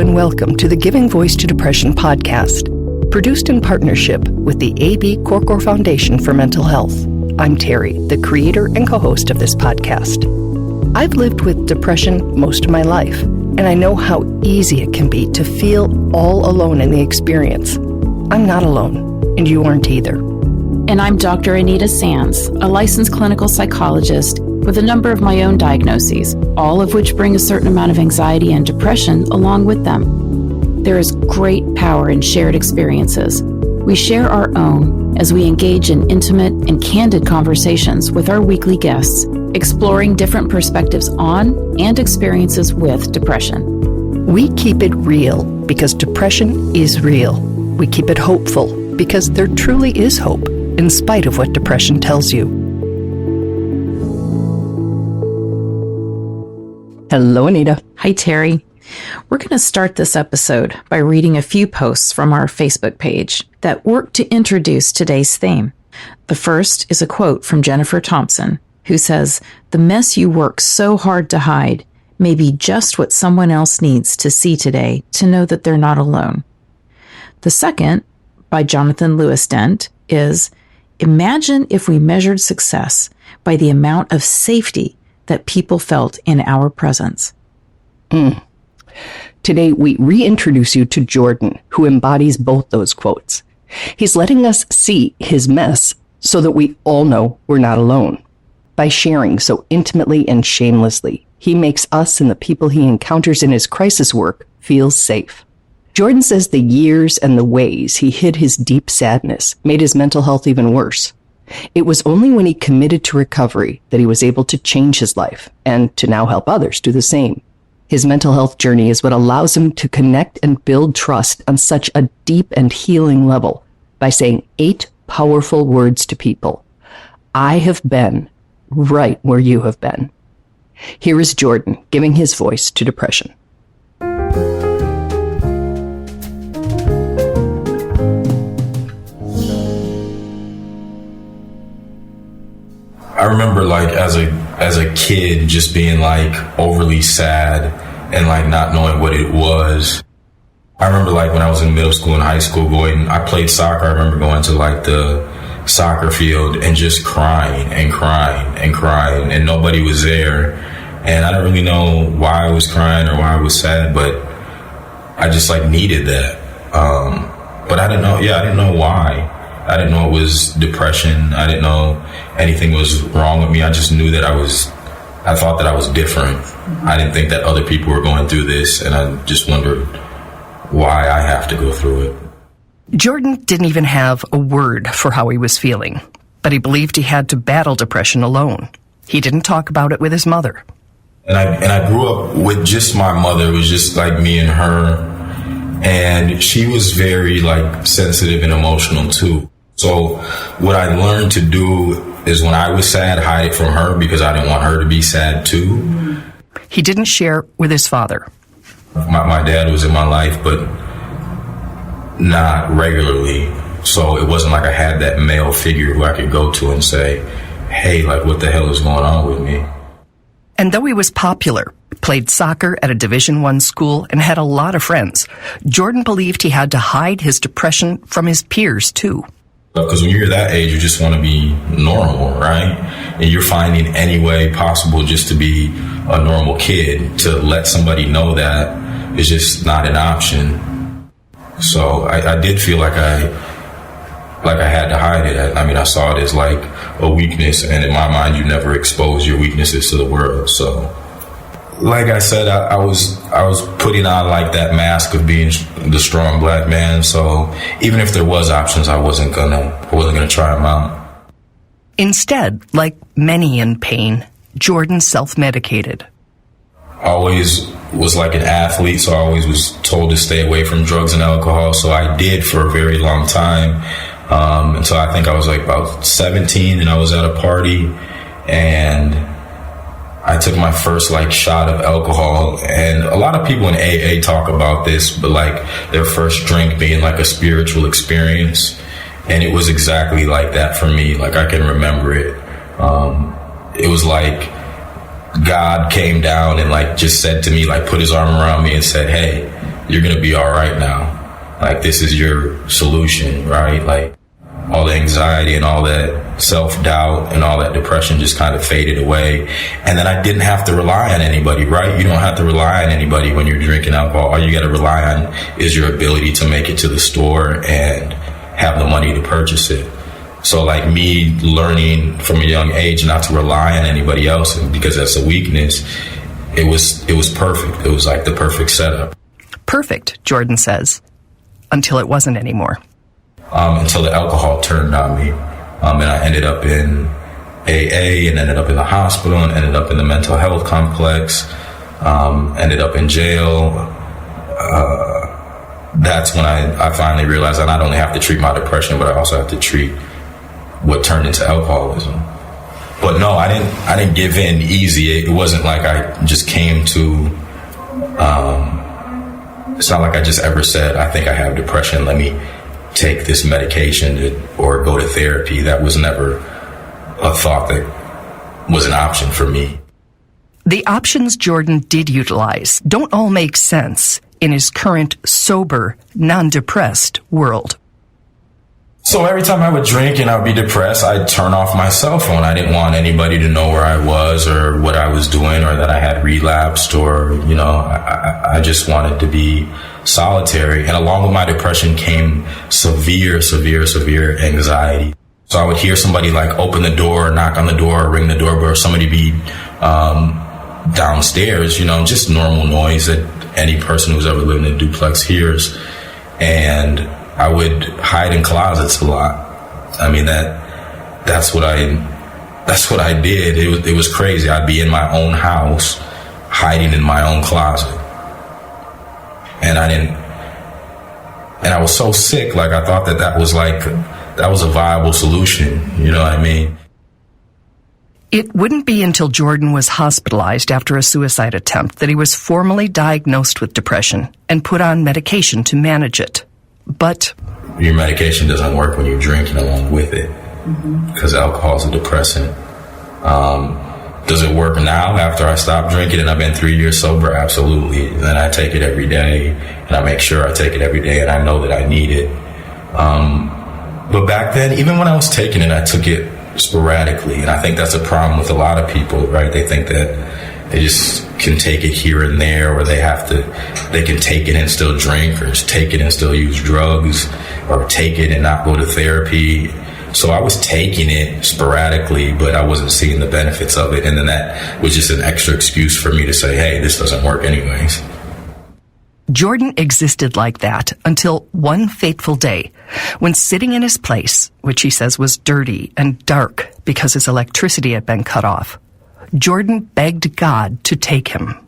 and welcome to the Giving Voice to Depression podcast, produced in partnership with the A.B. Korkor Foundation for Mental Health. I'm Terry, the creator and co-host of this podcast. I've lived with depression most of my life, and I know how easy it can be to feel all alone in the experience. I'm not alone, and you aren't either. And I'm Dr. Anita Sands, a licensed clinical psychologist with a number of my own diagnoses, all of which bring a certain amount of anxiety and depression along with them. There is great power in shared experiences. We share our own as we engage in intimate and candid conversations with our weekly guests, exploring different perspectives on and experiences with depression. We keep it real because depression is real. We keep it hopeful because there truly is hope in spite of what depression tells you. Hello, Anita. Hi, Terry. We're going to start this episode by reading a few posts from our Facebook page that work to introduce today's theme. The first is a quote from Jennifer Thompson, who says, "The mess you work so hard to hide may be just what someone else needs to see today to know that they're not alone." The second, by Jonathan Lewis Dent, is, "Imagine if we measured success by the amount of safety that people felt in our presence." Today, we reintroduce you to Jordan, who embodies both those quotes. He's letting us see his mess so that we all know we're not alone. By sharing so intimately and shamelessly, he makes us and the people he encounters in his crisis work feel safe. Jordan says the years and the ways he hid his deep sadness made his mental health even worse. It was only when he committed to recovery that he was able to change his life and to now help others do the same. His mental health journey is what allows him to connect and build trust on such a deep and healing level by saying 8 powerful words to people. I have been right where you have been. Here is Jordan giving his voice to depression. I remember as a kid just being overly sad and not knowing what it was. I remember when I was in middle school and high school I played soccer. I remember going to the soccer field and just crying and crying and crying, and nobody was there. And I don't really know why I was crying or why I was sad, but I just needed that. But I didn't know why. I didn't know it was depression. I didn't know anything was wrong with me. I just knew that I thought that I was different. I didn't think that other people were going through this, and I just wondered why I have to go through it. Jordan didn't even have a word for how he was feeling, but he believed he had to battle depression alone. He didn't talk about it with his mother. And I grew up with just my mother. It was just me and her. And she was very sensitive and emotional too. So what I learned to do is when I was sad, hide it from her because I didn't want her to be sad too. He didn't share with his father. My dad was in my life, but not regularly. So it wasn't I had that male figure who I could go to and say, hey, what the hell is going on with me? And though he was popular, played soccer at a Division I school, and had a lot of friends, Jordan believed he had to hide his depression from his peers, too. Because when you're that age, you just want to be normal, right? And you're finding any way possible just to be a normal kid. To let somebody know that is just not an option. So I did feel like I had to hide it. I saw it as a weakness, and in my mind, you never expose your weaknesses to the world. So, like I said, I was putting on that mask of being the strong black man. So even if there was options, I wasn't gonna try them out. Instead, like many in pain, Jordan self-medicated. I always was an athlete, so I always was told to stay away from drugs and alcohol. So I did for a very long time. Until I think I was about 17, and I was at a party and I took my first shot of alcohol. And a lot of people in AA talk about this, but their first drink being a spiritual experience. And it was exactly like that for me. I can remember it. It was God came down and just said to me, put his arm around me and said, hey, you're going to be all right now. Like, this is your solution, right? Like, all the anxiety and all that self-doubt and all that depression just kind of faded away. And then I didn't have to rely on anybody, right? You don't have to rely on anybody when you're drinking alcohol. All you got to rely on is your ability to make it to the store and have the money to purchase it. So, like, me learning from a young age not to rely on anybody else, and because that's a weakness, it was perfect. It was like the perfect setup. Perfect, Jordan says, until it wasn't anymore. Until the alcohol turned on me. And I ended up in AA and ended up in the hospital and ended up in the mental health complex, ended up in jail. That's when I finally realized I not only have to treat my depression, but I also have to treat what turned into alcoholism. But no, I didn't give in easy. It wasn't like I just came to, it's not like I just ever said, I think I have depression, let me take this medication or go to therapy. That was never a thought that was an option for me. The options Jordan did utilize don't all make sense in his current sober, non-depressed world. So every time I would drink and I would be depressed, I'd turn off my cell phone. I didn't want anybody to know where I was or what I was doing or that I had relapsed or, I just wanted to be solitary. And along with my depression came severe anxiety. So I would hear somebody like open the door, knock on the door, ring the doorbell, or somebody be downstairs, just normal noise that any person who's ever lived in a duplex hears. And I would hide in closets a lot. I mean, that's what I did. It was crazy. I'd be in my own house, hiding in my own closet. And I was so sick. Like, I thought that was a viable solution. You know what I mean? It wouldn't be until Jordan was hospitalized after a suicide attempt that he was formally diagnosed with depression and put on medication to manage it. But your medication doesn't work when you're drinking along with it, because alcohol is a depressant. Does it work now after I stopped drinking and I've been 3 years sober? Absolutely. And then I take it every day, and I make sure I take it every day, and I know that I need it. But back then, even when I was taking it, I took it sporadically, and I think that's a problem with a lot of people, right? They think that they just can take it here and there, or they can take it and still drink, or just take it and still use drugs, or take it and not go to therapy. So I was taking it sporadically, but I wasn't seeing the benefits of it. And then that was just an extra excuse for me to say, hey, this doesn't work anyways. Jordan existed like that until one fateful day when, sitting in his place, which he says was dirty and dark because his electricity had been cut off, Jordan begged God to take him.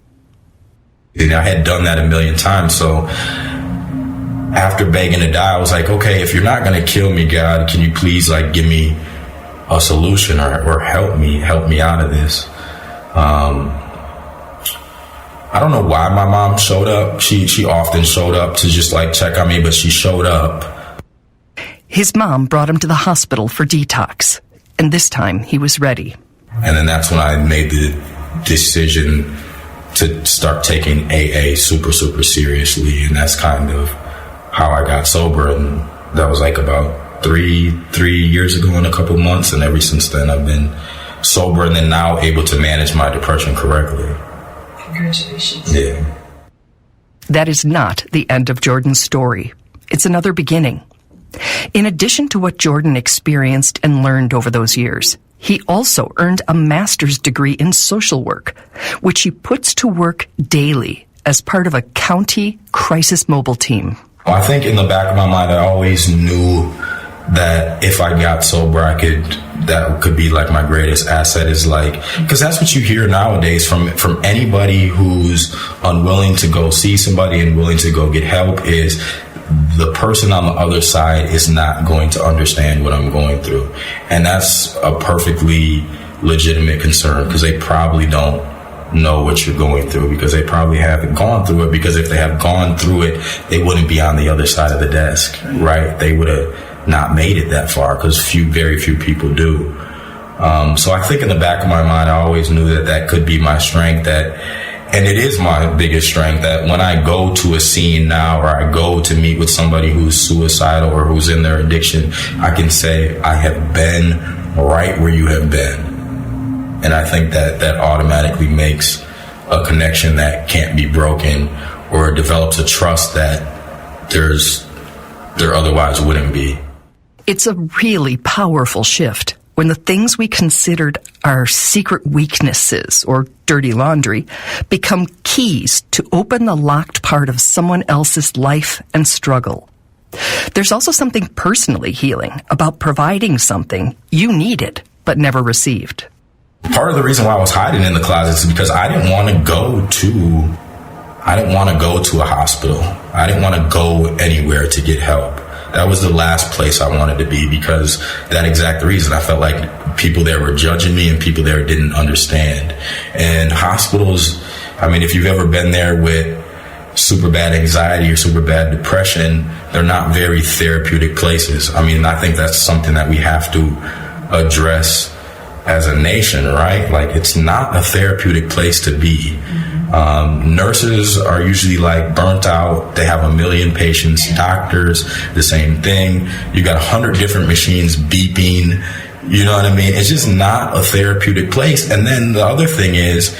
And I had done that a million times, so after begging to die, I was like, okay, if you're not going to kill me, God, can you please give me a solution or help me out of this? I don't know why my mom showed up. She often showed up to just check on me, but she showed up. His mom brought him to the hospital for detox, and this time he was ready. And then that's when I made the decision to start taking AA super seriously, and that's kind of how I got sober. And that was about three years ago in a couple months, and ever since then I've been sober and then now able to manage my depression correctly. Congratulations. Yeah. That is not the end of Jordan's story. It's another beginning. In addition to what Jordan experienced and learned over those years, he also earned a master's degree in social work, which he puts to work daily as part of a county crisis mobile team. I think in the back of my mind, I always knew that if I got sober, that could be my greatest asset, is because that's what you hear nowadays from anybody who's unwilling to go see somebody and willing to go get help, is the person on the other side is not going to understand what I'm going through. And that's a perfectly legitimate concern, because they probably don't know what you're going through, because they probably haven't gone through it, because if they have gone through it, they wouldn't be on the other side of the desk, right? They would have not made it that far, because very few people do. So I think in the back of my mind, I always knew that could be my strength, that And it is my biggest strength that when I go to a scene now, or I go to meet with somebody who's suicidal or who's in their addiction, I can say, I have been right where you have been. And I think that automatically makes a connection that can't be broken, or develops a trust that there otherwise wouldn't be. It's a really powerful shift when the things we considered our secret weaknesses or dirty laundry become keys to open the locked part of someone else's life and struggle. There's also something personally healing about providing something you needed but never received. Part of the reason why I was hiding in the closet is because I didn't want to go to a hospital. I didn't want to go anywhere to get help. That was the last place I wanted to be, because that exact reason. I felt like people there were judging me and people there didn't understand. And hospitals, I mean, if you've ever been there with super bad anxiety or super bad depression, they're not very therapeutic places. I mean, I think that's something that we have to address as a nation, right? Like, it's not a therapeutic place to be. Nurses are usually like burnt out. They have 1 million patients. Doctors, the same thing. You got 100 different machines beeping. You know what I mean? It's just not a therapeutic place. And then the other thing is,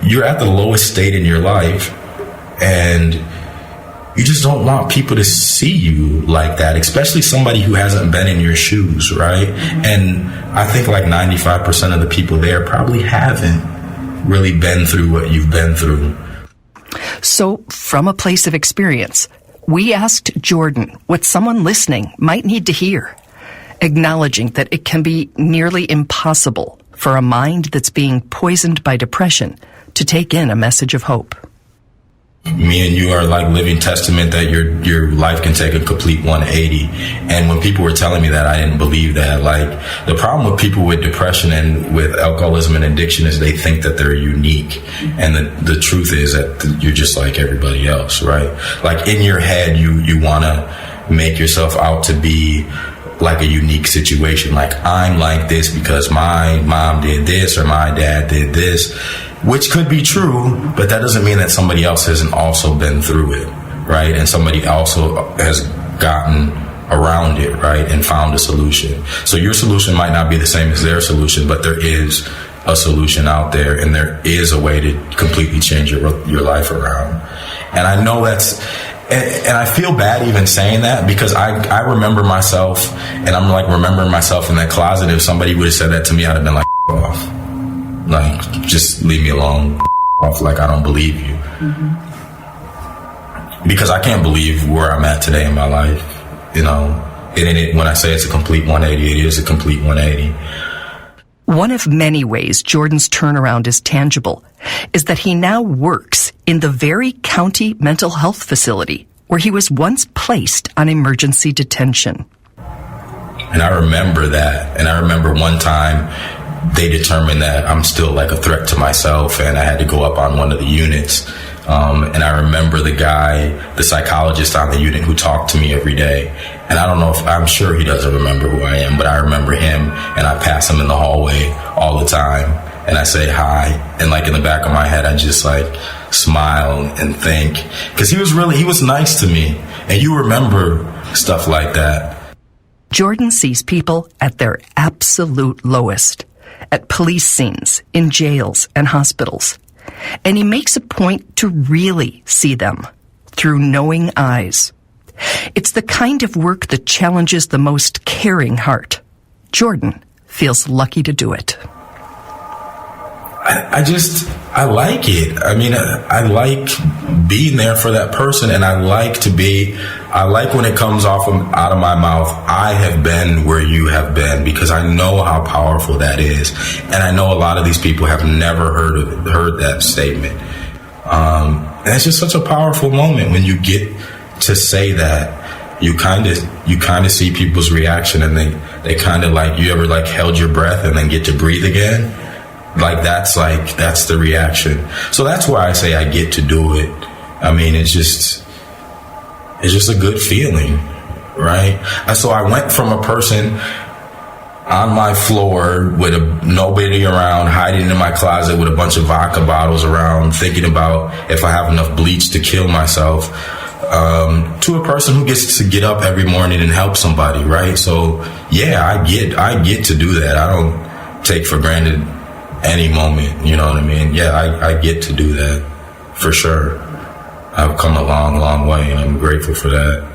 you're at the lowest state in your life, and you just don't want people to see you like that, especially somebody who hasn't been in your shoes, right? And I think like 95% of the people there probably haven't really been through what you've been through. So, from a place of experience, we asked Jordan what someone listening might need to hear, acknowledging that it can be nearly impossible for a mind that's being poisoned by depression to take in a message of hope. Me and you are like living testament that your life can take a complete 180. And when people were telling me that, I didn't believe that. Like, the problem with people with depression and with alcoholism and addiction is they think that they're unique. And the truth is that you're just like everybody else, right? Like, in your head, you want to make yourself out to be like a unique situation. Like, I'm like this because my mom did this or my dad did this. Which could be true, but that doesn't mean that somebody else hasn't also been through it, right? And somebody also has gotten around it, right, and found a solution. So your solution might not be the same as their solution, but there is a solution out there, and there is a way to completely change your life around. And I know and I feel bad even saying that, because I remember myself, and I'm like remembering myself in that closet. If somebody would have said that to me, I'd have been like, off. Like, just leave me alone. Off. Like, I don't believe you. Because I can't believe where I'm at today in my life. You know, when I say it's a complete 180, it is a complete 180. One of many ways Jordan's turnaround is tangible is that he now works in the very county mental health facility where he was once placed on emergency detention. And I remember that. And I remember one time they determined that I'm still like a threat to myself, and I had to go up on one of the units. And I remember the psychologist on the unit who talked to me every day. And I'm sure he doesn't remember who I am, but I remember him, and I pass him in the hallway all the time. And I say hi. And like in the back of my head, I just like smile and think, because he was nice to me. And you remember stuff like that. Jordan sees people at their absolute lowest, at police scenes, in jails and hospitals. And he makes a point to really see them through knowing eyes. It's the kind of work that challenges the most caring heart. Jordan feels lucky to do it. I like it. I mean, I like being there for that person, and I like when it comes out of my mouth, I have been where you have been, because I know how powerful that is. And I know a lot of these people have never heard that statement. And it's just such a powerful moment when you get to say that. You kind of see people's reaction, and they kind of like, you ever like held your breath and then get to breathe again? That's the reaction. So that's why I say I get to do it. I mean, it's just a good feeling, right? So I went from a person on my floor with nobody around, hiding in my closet with a bunch of vodka bottles around, thinking about if I have enough bleach to kill myself, to a person who gets to get up every morning and help somebody, right? So yeah, I get to do that. I don't take for granted any moment, you know what I mean? Yeah, I get to do that for sure. I've come a long, long way, and I'm grateful for that.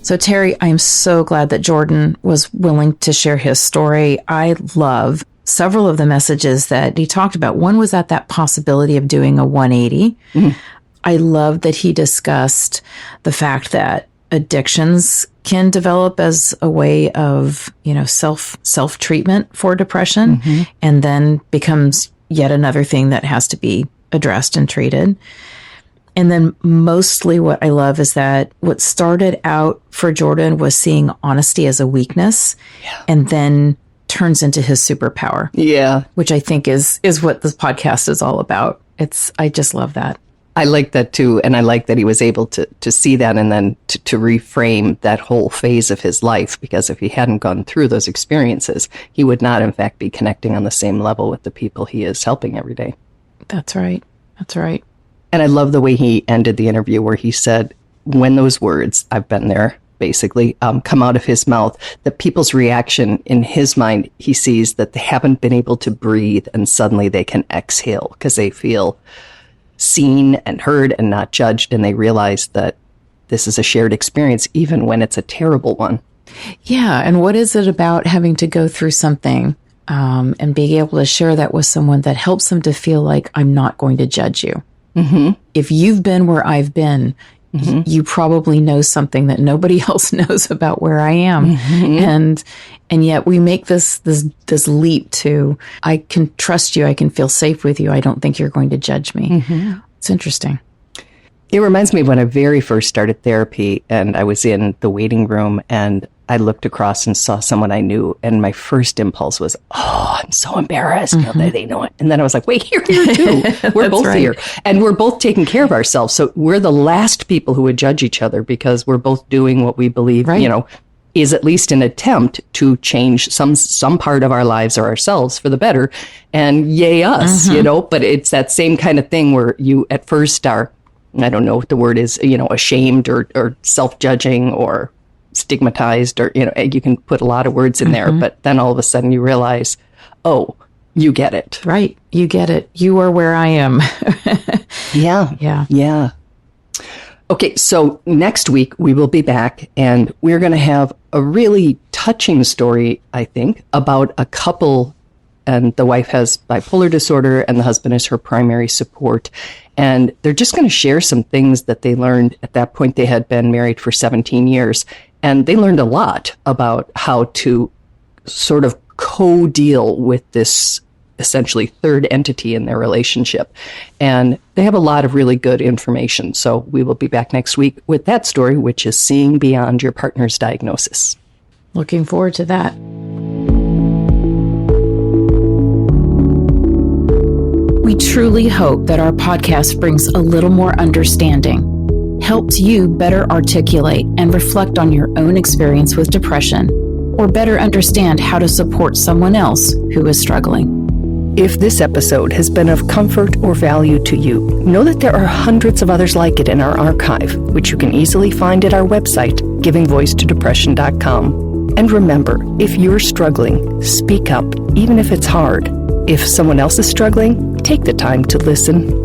So, Terry, I'm so glad that Jordan was willing to share his story. I love several of the messages that he talked about. One was that possibility of doing a 180. Mm-hmm. I love that he discussed the fact that addictions can develop as a way of, self-treatment for depression, mm-hmm. and then becomes yet another thing that has to be addressed and treated. And then mostly what I love is that what started out for Jordan was seeing honesty as a weakness, and then turns into his superpower. Yeah. Which I think is what this podcast is all about. I just love that. I like that too. And I like that he was able to see that and then to reframe that whole phase of his life, because if he hadn't gone through those experiences, he would not in fact be connecting on the same level with the people he is helping every day. That's right. That's right. And I love the way he ended the interview where he said, when those words, I've been there, basically, come out of his mouth, that people's reaction in his mind, he sees that they haven't been able to breathe and suddenly they can exhale because they feel seen and heard and not judged. And they realize that this is a shared experience, even when it's a terrible one. Yeah. And what is it about having to go through something and being able to share that with someone that helps them to feel like I'm not going to judge you? Mm-hmm. If you've been where I've been, mm-hmm. you probably know something that nobody else knows about where I am. Mm-hmm. And yet we make this leap to, I can trust you. I can feel safe with you. I don't think you're going to judge me. Mm-hmm. It's interesting. It reminds me of when I very first started therapy and I was in the waiting room and I looked across and saw someone I knew, and my first impulse was, oh, I'm so embarrassed. Mm-hmm. That they know it. And then I was like, wait, you're here too. We're both right. here. And we're both taking care of ourselves. So we're the last people who would judge each other because we're both doing what we believe, right. Is at least an attempt to change some part of our lives or ourselves for the better. And yay us, mm-hmm. But it's that same kind of thing where you at first are, I don't know what the word is, ashamed or self-judging or stigmatized, or you can put a lot of words in there, but then all of a sudden you realize, oh, you get it. Right. You get it. You are where I am. Yeah. Okay, so next week we will be back and we're going to have a really touching story, I think, about a couple, and the wife has bipolar disorder and the husband is her primary support. And they're just going to share some things that they learned. At that point, they had been married for 17 years. And they learned a lot about how to sort of co-deal with this essentially third entity in their relationship. And they have a lot of really good information. So we will be back next week with that story, which is seeing beyond your partner's diagnosis. Looking forward to that. We truly hope that our podcast brings a little more understanding, helps you better articulate and reflect on your own experience with depression, or better understand how to support someone else who is struggling. If this episode has been of comfort or value to you, know that there are hundreds of others like it in our archive, which you can easily find at our website, givingvoicetodepression.com. And remember, if you're struggling, speak up, even if it's hard. If someone else is struggling, take the time to listen.